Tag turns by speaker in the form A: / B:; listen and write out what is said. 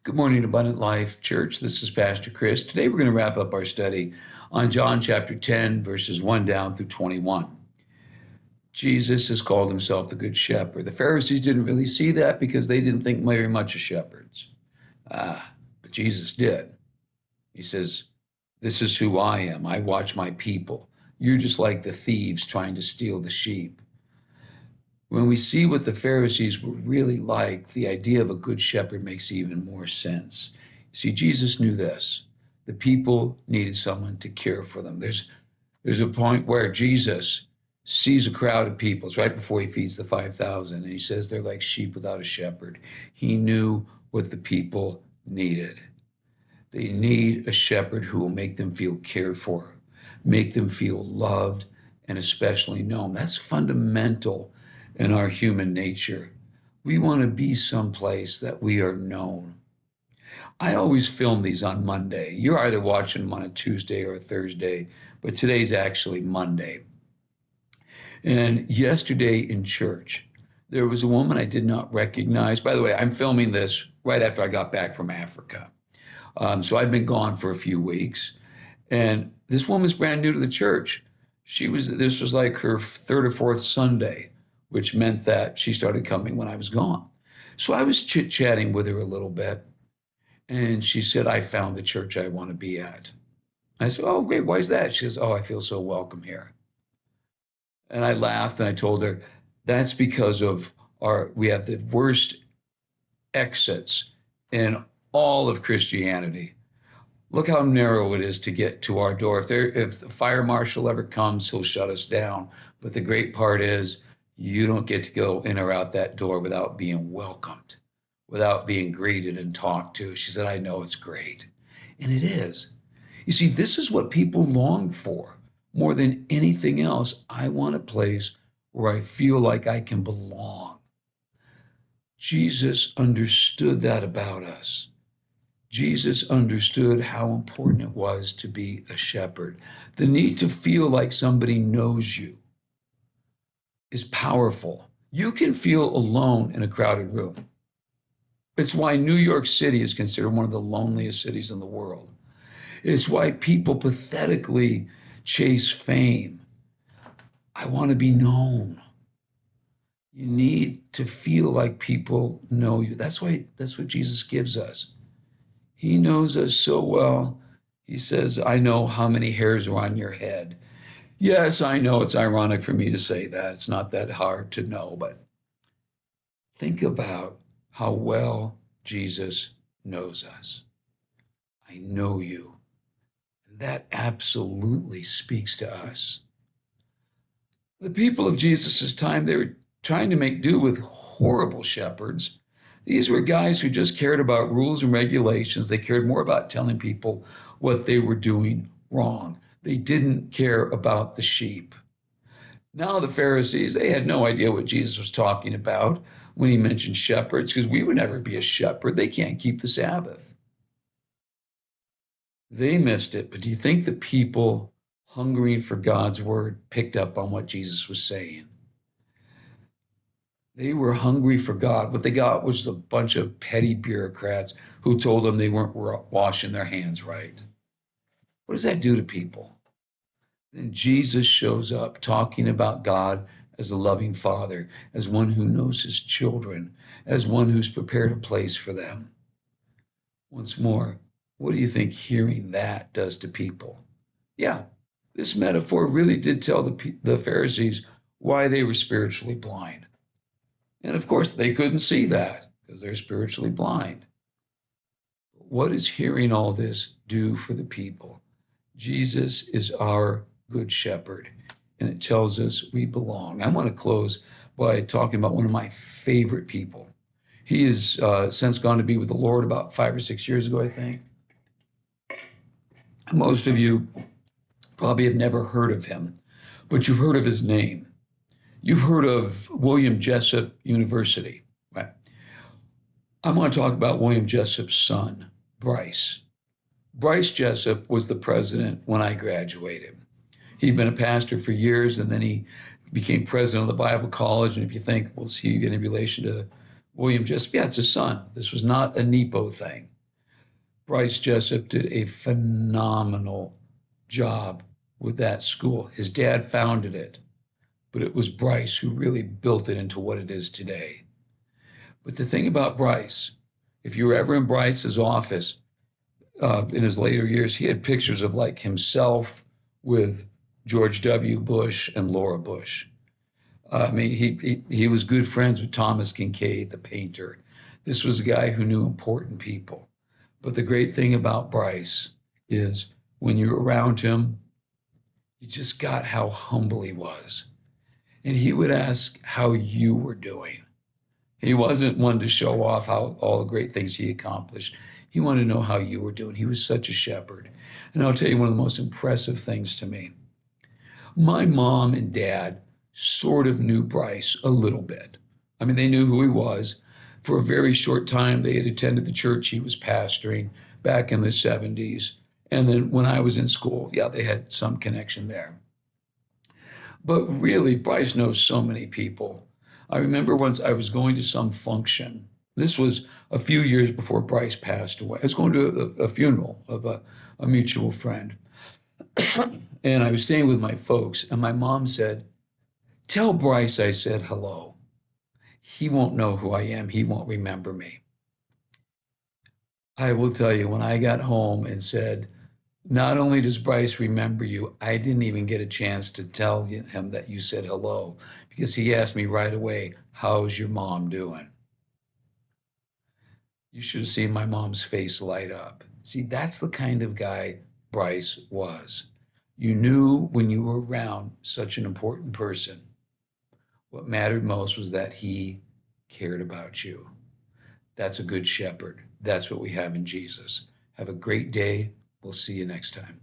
A: Good morning, Abundant Life Church. This is Pastor Chris. Today we're going to wrap up our study on John chapter 10, verses 1 down through 21. Jesus has called himself the Good Shepherd. The Pharisees didn't really see that because they didn't think very much of shepherds. But Jesus did. He says, "This is who I am. I watch my people. You're just like the thieves trying to steal the sheep." When we see what the Pharisees were really like, the idea of a good shepherd makes even more sense. See, Jesus knew this. The people needed someone to care for them. There's a point where Jesus sees a crowd of people. It's right before he feeds the 5,000, and he says they're like sheep without a shepherd. He knew what the people needed. They need a shepherd who will make them feel cared for, make them feel loved, and especially known. That's fundamental in our human nature. We want to be someplace that we are known. I always film these on Monday. You're either watching them on a Tuesday or a Thursday, but today's actually Monday. And yesterday in church, there was a woman I did not recognize. By the way, I'm filming this right after I got back from Africa. So I've been gone for a few weeks. And this woman's brand new to the church. This was like her third or fourth Sunday, which meant that she started coming when I was gone. So I was chit-chatting with her a little bit, and she said, "I found the church I want to be at." I said, "Oh, great, why is that?" She says, "Oh, I feel so welcome here." And I laughed and I told her, that's because of we have the worst exits in all of Christianity. Look how narrow it is to get to our door. If the fire marshal ever comes, he'll shut us down. But the great part is, you don't get to go in or out that door without being welcomed, without being greeted and talked to. She said, "I know, it's great." And it is. You see, this is what people long for more than anything else. I want a place where I feel like I can belong. Jesus understood that about us. Jesus understood how important it was to be a shepherd. The need to feel like somebody knows you is powerful. You can feel alone in a crowded room. It's why New York City is considered one of the loneliest cities in the world. It's why people pathetically chase fame. I want to be known. You need to feel like people know you. That's what Jesus gives us. He knows us so well. He says, "I know how many hairs are on your head." Yes, I know it's ironic for me to say that. It's not that hard to know, but think about how well Jesus knows us. I know you. That absolutely speaks to us. The people of Jesus' time, they were trying to make do with horrible shepherds. These were guys who just cared about rules and regulations. They cared more about telling people what they were doing wrong. They didn't care about the sheep. Now the Pharisees, they had no idea what Jesus was talking about when he mentioned shepherds, because we would never be a shepherd. They can't keep the Sabbath. They missed it. But do you think the people hungering for God's word picked up on what Jesus was saying? They were hungry for God. What they got was a bunch of petty bureaucrats who told them they weren't washing their hands right. What does that do to people? Then Jesus shows up talking about God as a loving father, as one who knows his children, as one who's prepared a place for them. Once more, what do you think hearing that does to people? Yeah, this metaphor really did tell the Pharisees why they were spiritually blind. And of course, they couldn't see that because they're spiritually blind. What does hearing all this do for the people? Jesus is our good shepherd, and it tells us we belong. I want to close by talking about one of my favorite people. He has since gone to be with the Lord about 5 or 6 years ago, I think. Most of you probably have never heard of him, but you've heard of his name. You've heard of William Jessup University, right? I'm going to talk about William Jessup's son, Bryce. Bryce Jessup was the president when I graduated. He'd been a pastor for years, and then he became president of the Bible College. And if you think, well, is he in relation to William Jessup? Yeah, it's his son. This was not a Nepo thing. Bryce Jessup did a phenomenal job with that school. His dad founded it, but it was Bryce who really built it into what it is today. But the thing about Bryce, if you were ever in Bryce's office in his later years, he had pictures of like himself with George W. Bush and Laura Bush. I mean, he was good friends with Thomas Kincaid, the painter. This was a guy who knew important people. But the great thing about Bryce is when you're around him, you just got how humble he was. And he would ask how you were doing. He wasn't one to show off how all the great things he accomplished. He wanted to know how you were doing. He was such a shepherd. And I'll tell you one of the most impressive things to me. My mom and dad sort of knew Bryce a little bit. I mean, they knew who he was. For a very short time, they had attended the church he was pastoring back in the 70s. And then when I was in school, yeah, they had some connection there. But really, Bryce knows so many people. I remember once I was going to some function. This was a few years before Bryce passed away. I was going to a funeral of a mutual friend. And I was staying with my folks, and my mom said, "Tell Bryce I said hello. He won't know who I am. He won't remember me." I will tell you, when I got home and said, "Not only does Bryce remember you, I didn't even get a chance to tell him that you said hello," because he asked me right away, "How's your mom doing?" You should have seen my mom's face light up. See, that's the kind of guy Bryce was. You knew when you were around such an important person, what mattered most was that he cared about you. That's a good shepherd. That's what we have in Jesus. Have a great day. We'll see you next time.